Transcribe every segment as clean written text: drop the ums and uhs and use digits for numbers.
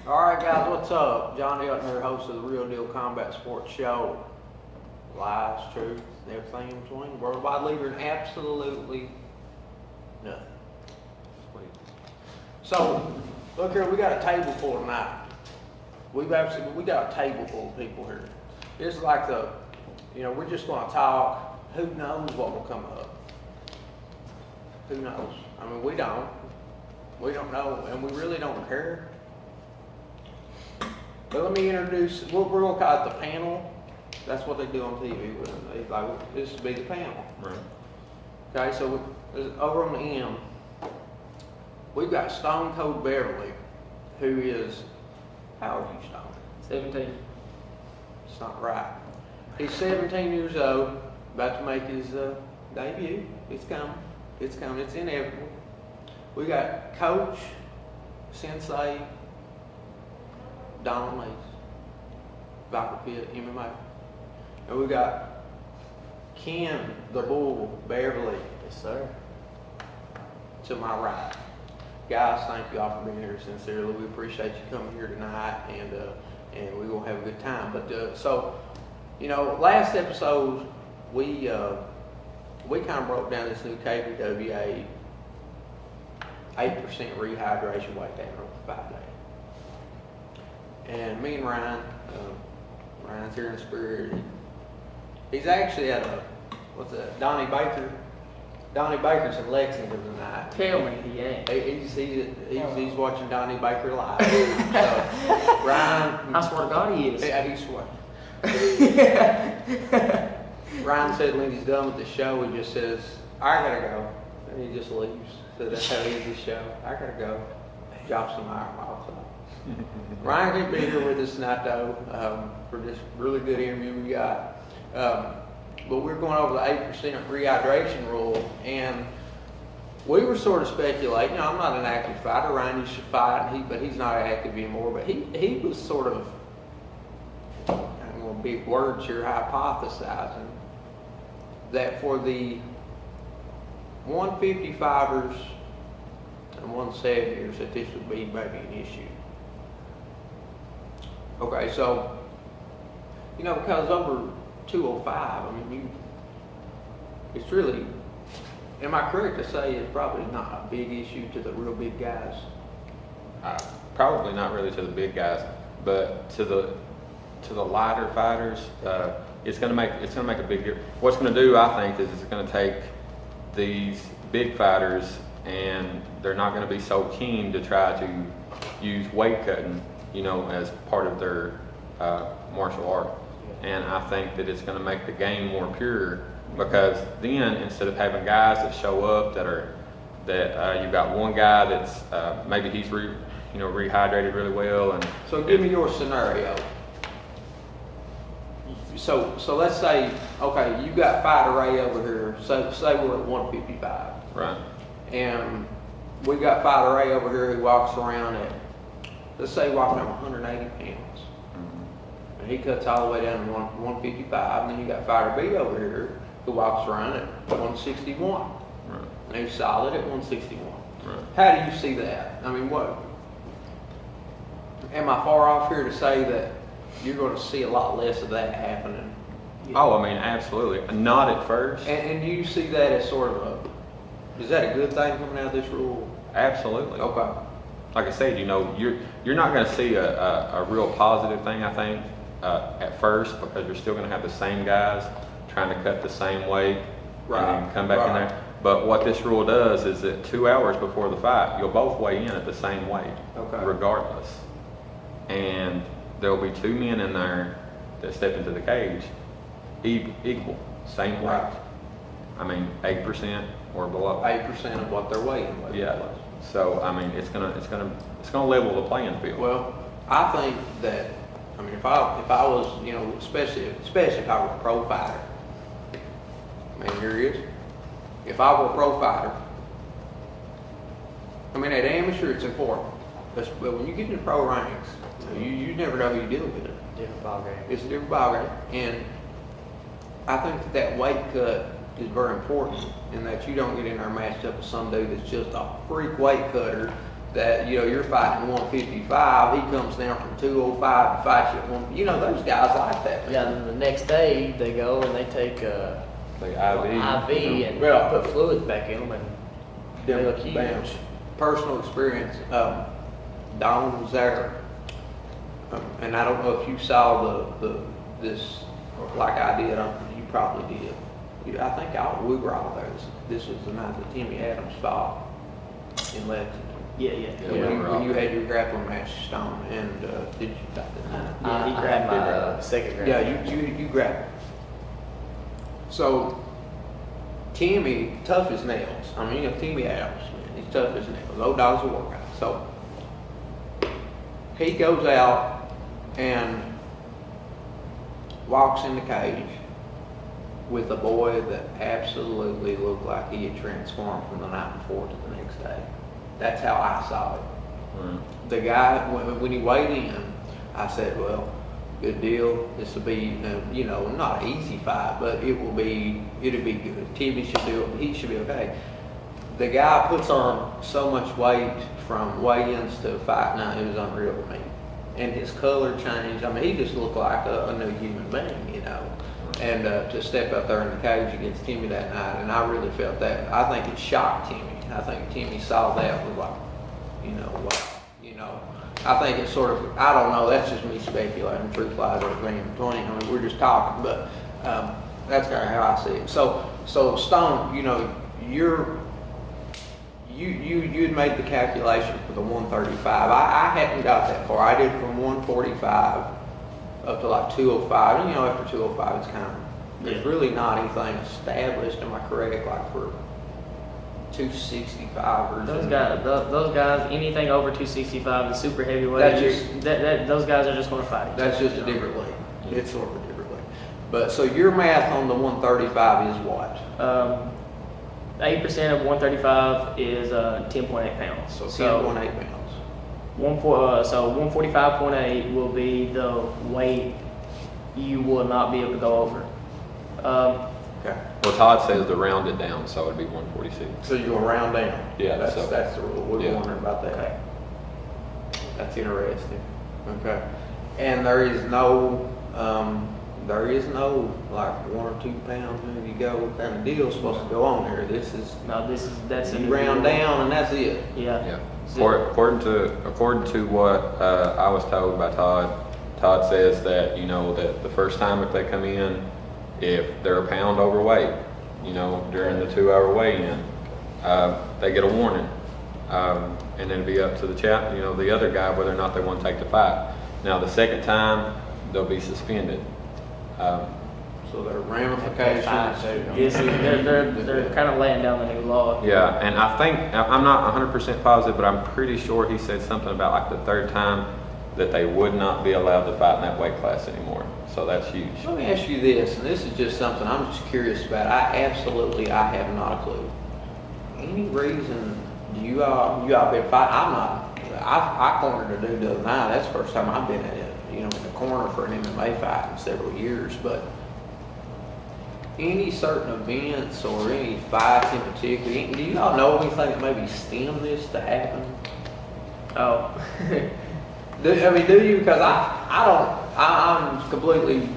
All right, guys, what's up? John Hilton here, host of the Real Deal Combat Sports Show. Lies, truth, and everything in between. Worldwide leader in absolutely nothing. So, look here, we got a table full tonight. We got a table full of people here. It's like we're just going to talk. Who knows what will come up? Who knows? I mean, we don't. We don't know, and we really don't care. But let me introduce, we're going to call it the panel. That's what they do on TV. This would be the panel. Right. Okay, so over on the end, we've got Stone Beverly, who is, how old are you, Stone? 17. It's not right. He's 17 years old, about to make his debut. It's coming. It's coming. It's inevitable. We got Coach, Sensei, Donald Neace, Viper Pit MMA. And we got Ken the Bull Beverly. Yes, sir. To my right. Guys, thank you all for being here sincerely. We appreciate you coming here tonight, and we're gonna have a good time. But last episode we kind of broke down this new KBWA 8% rehydration weight down over 5 days. And me and Ryan, Ryan's here in spirit. He's actually at Donnie Baker's in Lexington tonight. Tell me he ain't. He's watching Donnie Baker live. So, Ryan, I swear to God he is. Yeah, he's sweating. Ryan said when he's done with the show, he just says, "I gotta go," and he just leaves. So that's how he ends his show. I gotta go. Drop some iron miles up. Ryan can't be here with us tonight though, for this really good interview we got. But we're going over the 8% rehydration rule, and we were sort of speculating. I'm not an active fighter. Ryan used to fight, but he's not active anymore. But he was sort of, I'm going to big words here, hypothesizing that for the 155ers and 170ers that this would be maybe an issue. Okay, so, because over 205, it's really, am I correct to say it's probably not a big issue to the real big guys? Probably not really to the big guys, but to the lighter fighters, it's going to make a big difference. What's going to do, I think, is it's going to take these big fighters, and they're not going to be so keen to try to use weight cutting, as part of their martial art. And I think that it's going to make the game more pure, because then instead of having guys that show up that you've got one guy that's maybe he's rehydrated really well, and so give me your scenario. So let's say, okay, you got fighter A over here. So say we're at 155, right? And we got fighter A over here who walks around at, let's say, walking on 180 pounds. And he cuts all the way down to 155, and then you got fighter B over here who walks around at 161. Right. And he's solid at 161. Right. How do you see that? What? Am I far off here to say that you're going to see a lot less of that happening? Oh, absolutely. Not at first. And do you see that as sort of is that a good thing coming out of this rule? Absolutely. Okay. Like I said, you're not going to see a real positive thing, I think, at first, because you're still going to have the same guys trying to cut the same weight, right, and then come back in there. But what this rule does is that 2 hours before the fight, you'll both weigh in at the same weight, regardless. And there'll be 2 men in there that step into the cage, equal, same weight. 8% or below. 8% of what they're weighing. Yeah. So it's gonna level the playing field. Well, I think that if I was especially if I were a pro fighter. Here it is. If I were a pro fighter, at amateur it's important, but when you get into pro ranks, you never know who you're dealing with. Different ball game. It's a different ball game, and I think that weight cut is very important, in that you don't get in there matched up with some dude that's just a freak weight cutter that, you know, you're fighting 155, he comes down from 205 and fights you at one, you know, there's guys like that. man. Yeah, and the next day they go and they take The IV. IV and Yeah. put fluids back in them and they look huge. Bam. Personal experience, Donald was there, and I don't know if you saw this like I did. You probably did. I think we were all there. This was the night that Timmy Adams fought in Lexington. Yeah. Yeah, When you had your grappling match, Stone, and did you fight that night? He grabbed my second grab. Yeah, you grabbed. So Timmy, tough as nails. I mean, you know, Timmy Adams, man, he's tough as nails. Old dog's a workout. So he goes out and walks in the cage with a boy that absolutely looked like he had transformed from the night before to the next day. That's how I saw it. The guy, when he weighed in, I said, well, good deal. This will be, you know, not an easy fight, but it'll be good. Timmy should do it. He should be okay. The guy puts on so much weight from weigh-ins to fight night, it was unreal to me. And his color changed. I mean, he just looked like a new human being, you know. And to step up there in the cage against Timmy that night, and I really felt that. I think it shocked Timmy. I think Timmy saw that was like, you know, wow, you know. I think it's sort of, I don't know, that's just me speculating. Truth lies or green in between. I mean, we're just talking, but that's kind of how I see it. So Stone, you know, you had made the calculation for the 135. I hadn't got that far. I did from 145 up to like 205. And you know, after 205, it's kind of, there's really not anything established. Am I correct? Like for 265ers. Those guys, anything over 265 is super heavyweight. That's just- those guys are just going to fight. That's just a different league. It's sort of a different league. But so your math on the 135 is what? 8% of 135 is 10.8 pounds. So 10.8 pounds. 145.8 will be the weight you will not be able to go over. Okay. Well, Todd says to round it down, so it'd be 146. So you're going to round down. Yeah, That's so- the rule. We're yeah. wondering about that. Okay. That's interesting. Okay. And there is no like 1 or 2 pounds in you go kind of deal supposed to go on there. That's a you round down and that's it. Yeah. Yeah. According to what I was told by Todd says that, you know, that the first time if they come in, if they're a pound overweight, you know, during the 2-hour weigh-in, they get a warning. And then it'll be up to the other guy whether or not they want to take the fight. Now the second time, they'll be suspended. So there are ramifications. They're kind of laying down the new law. Yeah, and I think, I'm not 100% positive, but I'm pretty sure he said something about like the third time that they would not be allowed to fight in that weight class anymore. So that's huge. Let me ask you this, and this is just something I'm just curious about. I have not a clue. Any reason you all been fighting? I cornered a dude the other night. That's the first time I've been in the corner for an MMA fight in several years. But any certain events or any fights in particular, do you all know anything that maybe stemmed this to happen? Oh. Do you? Because I'm completely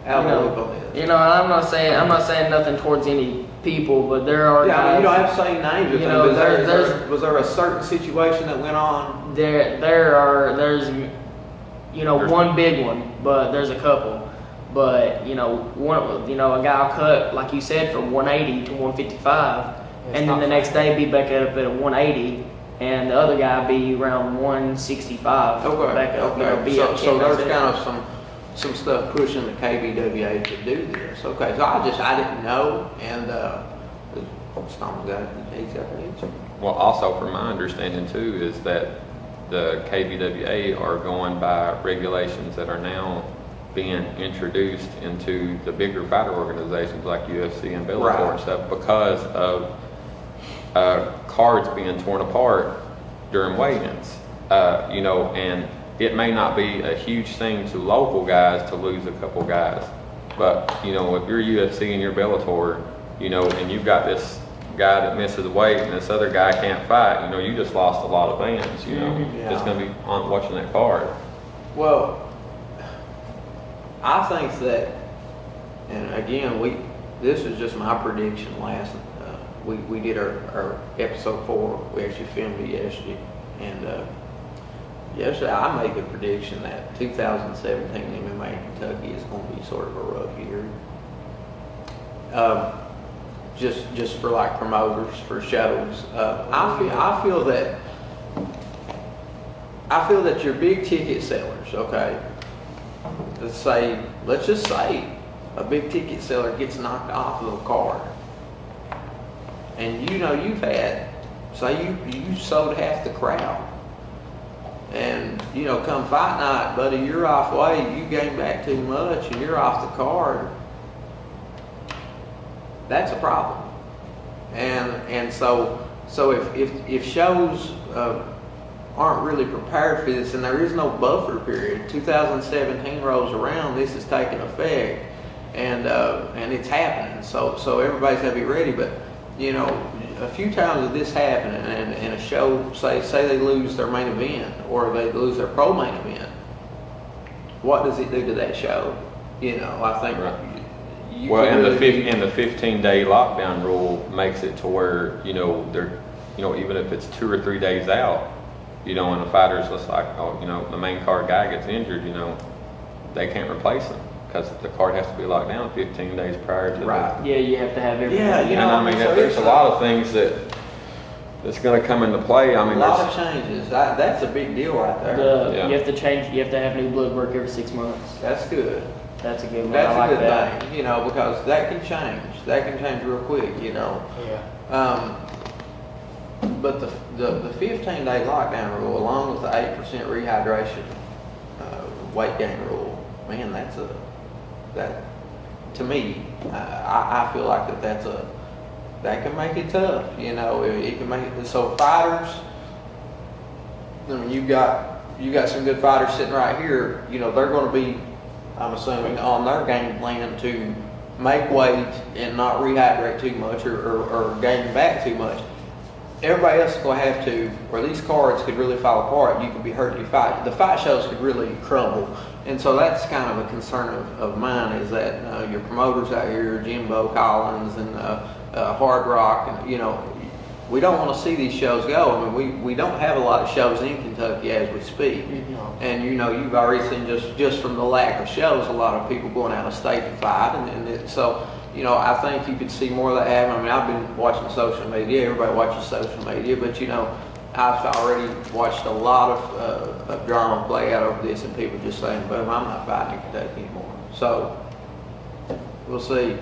out of the loop on this. You know, I'm not saying nothing towards any people, but there are Yeah, I mean, guys. you don't have to say names. You know, Was there a certain situation that went on? There's one big one, but there's a couple. But a guy will cut, like you said, from 180 to 155, and then the next day be back up at 180, and the other guy be around 165. Okay. Back up. Okay. So there's kind of some stuff pushing the KBWA to do this. Okay. So I didn't know, and Stone's he's got the answer. Well, also from my understanding too is that the KBWA are going by regulations that are now being introduced into the bigger fighter organizations like UFC and Bellator Right. and stuff because of cards being torn apart during weigh-ins. And it may not be a huge thing to local guys to lose a couple guys, but if you're UFC and you're Bellator, and you've got this guy that misses weight and this other guy can't fight, you just lost a lot of fans, Yeah. that's going to be on watching that card. Well, I think that, and again, this is just my prediction last, we did our episode 4, we actually filmed it yesterday, and yesterday I made the prediction that 2017 MMA in Kentucky is going to be sort of a rough year. Just for like promoters, for shows. I feel that your big ticket sellers, okay, let's just say a big ticket seller gets knocked off of a card, and you've had, say you sold half the crowd, and come fight night, buddy, you're off weight, you gained back too much, and you're off the card. That's a problem. And so if shows aren't really prepared for this, and there is no buffer period, 2017 rolls around, this is taking effect, and it's happening. So everybody's got to be ready. But a few times of this happening, and a show, say they lose their main event or they lose their pro main event, what does it do to that show? I think. Right. Well, and the 15-day lockdown rule makes it to where they're even if it's 2 or 3 days out, and the fighter's just like, the main card guy gets injured, they can't replace him because the card has to be locked down 15 days prior to right. Yeah, you have to have everything. Yeah, there's a lot of things that's going to come into play. A lot of changes. That's a big deal right there. You have to change. You have to have new blood work every 6 months. That's good. That's a good one. That's I like a good that. thing, because that can change. That can change real quick, Yeah. But the 15-day lockdown rule, along with the 8% rehydration weight gain rule, man, that to me, I feel like that can make it tough. It can make it so fighters. I mean, you got some good fighters sitting right here. They're going to be, I'm assuming, on their game plan to make weight and not rehydrate too much or gain back too much. Everybody else is going to have to, or these cards could really fall apart. You could be hurt in your fight. The fight shows could really crumble. And so that's kind of a concern of mine, is that your promoters out here, Jimbo Collins and Hard Rock, and we don't want to see these shows go. I mean, we don't have a lot of shows in Kentucky as we speak. And you've already seen just from the lack of shows, a lot of people going out of state to fight, so I think you could see more of that happen. I mean, I've been watching social media. Everybody watches social media, but I've already watched a lot of drama play out over this, and people just saying, "Boom, I'm not fighting in Kentucky anymore." So we'll see.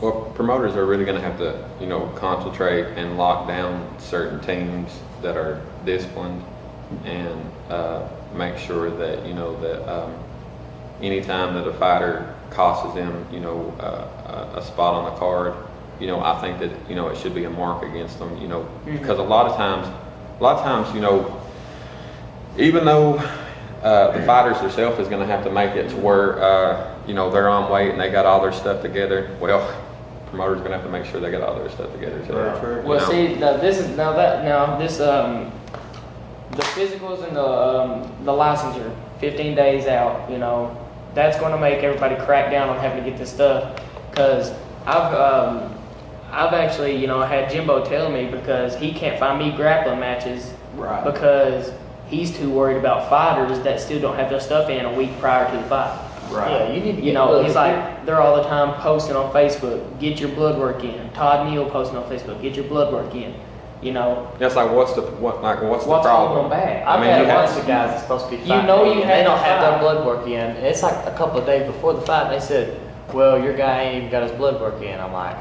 Well, promoters are really going to have to, concentrate and lock down certain teams that are disciplined, and make sure that that anytime that a fighter costs them, a spot on the card, I think that it should be a mark against them, because a lot of times, even though the fighters themselves is going to have to make it to where they're on weight and they got all their stuff together. Well, promoters going to have to make sure they got all their stuff together too. Well, see, the physicals and the licensure, 15 days out, that's going to make everybody crack down on having to get this stuff. Because I've actually, had Jimbo tell me, because he can't find me grappling matches, Right. because he's too worried about fighters that still don't have their stuff in a week prior to the fight. Right. Yeah, you need to He's like, they're all the time posting on Facebook, get your blood work in. Todd Neal posting on Facebook, get your blood work in. That's like, what's the What's problem? holding them back? I've I mean, had you a have bunch of guys that's supposed to be fighting. You they have don't to have their fight. blood work in. And it's like a couple of days before the fight, they said, "Well, your guy ain't even got his blood work in." I'm like,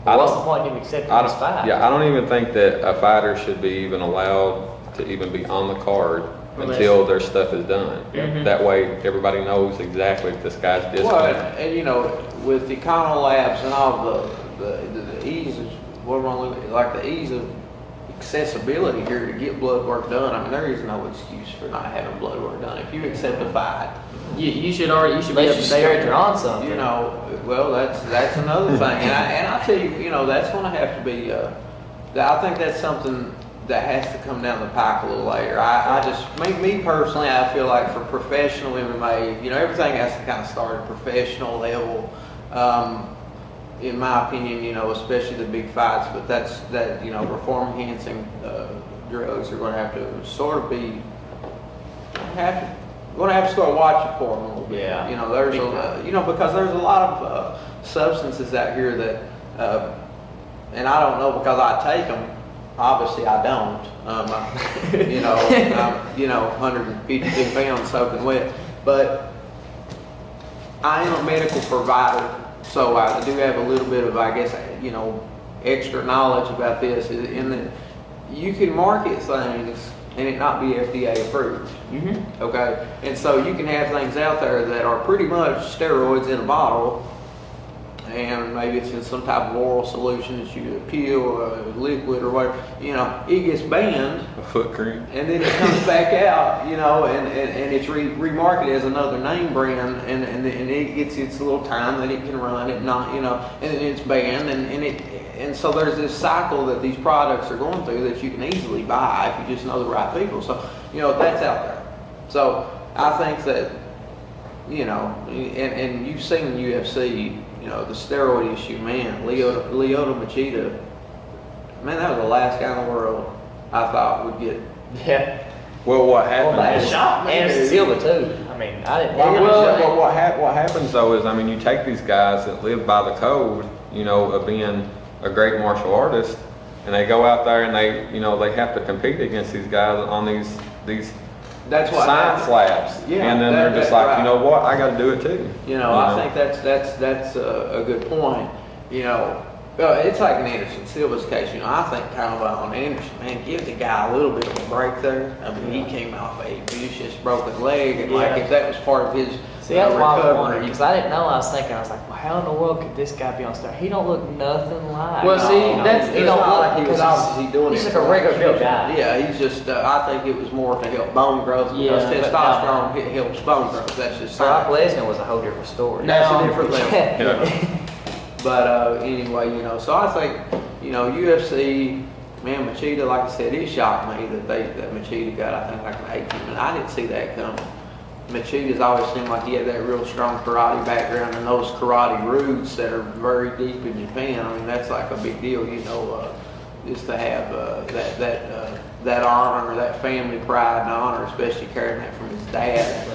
what's the point of him accepting this fight? Yeah, I don't even think that a fighter should be even allowed to even be on the card until their stuff is done. Mhm. That way, everybody knows exactly if this guy's Well, disciplined. and with the Econo Labs and all the ease of the ease of accessibility here to get blood work done. I mean, there is no excuse for not having blood work done. If you accept a fight, You should be Unless able you're to scared you're on something. you know, well, that's another thing. And I tell you, you know, that's going to have to be. I think that's something that has to come down the pike a little later. I just, me personally, I feel like for professional MMA, you know, everything has to kind of start at professional level. In my opinion, you know, especially the big fights, but that, you know, performance enhancing drugs are going to have to sort of be, going to have to start watching for them a little bit. Yeah. You know, there's you know, because there's a lot of substances out here that, and I don't know because I take them. Obviously, I don't. You know, I'm, you know, 152 pounds soaking wet, but I am a medical provider, so I do have a little bit of, I guess, you know, extra knowledge about this. In that you can market things and it not be FDA approved. Mm-hmm. Okay, and so you can have things out there that are pretty much steroids in a bottle, and maybe it's in some type of oral solution that you peel or liquid or whatever. You know, it gets banned, A foot cream. and then it comes back out. You know, and it's remarketed as another name brand, and it gets its little time that it can run. It not, you know, and then it's banned, and so there's this cycle that these products are going through that you can easily buy if you just know the right people. So, you know, that's out there. So I think that, you know, and you've seen UFC, you know, the steroid issue, man, Lyoto Machida, man, that was the last guy in the world I thought would get. Yeah. Well, what Well, happened? that shocked me, Anderson dude. Silva too. I mean, I didn't. Well, what happens though is, I mean, you take these guys that live by the code, you know, of being a great martial artist, and they go out there and they, you know, they have to compete against these guys on these That's what science happened. labs, Yeah, and then they're just that's like, right. you know what, I got to do it too. You know, I think that's a good point. You know, it's like in Anderson Silva's case. You know, I think kind of on Anderson, man, give the guy a little bit of a break there. I mean, he came off a vicious broken leg, and like Yeah. if that was part of his See, that's why I was wondering, recovery. because I didn't know. I was thinking, I was like, well, how in the world could this guy be on star? He don't look nothing like. Well, see, you know, that's- he It's don't not look like he was because obviously doing he's it like for a regular built guy. Yeah, he's just. I think it was more to help bone growth because Yeah, but testosterone helps bone growth. That's just Brock science. Lesnar was a whole different story. That's a different level. Yeah. But anyway, you know, so I think, you know, UFC, man, Machida, like I said, it shocked me that Machida got, I think, like an 18 minute. I didn't see that coming. Machida's always seemed like he had that real strong karate background, and those karate roots that are very deep in Japan. I mean, that's like a big deal, you know, just to have that honor, that family pride and honor, especially carrying that from his dad.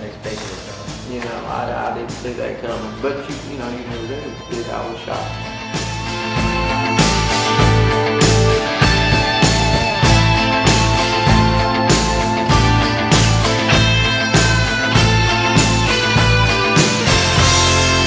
You know, I didn't see that coming, but you know, you never do. I was shocked.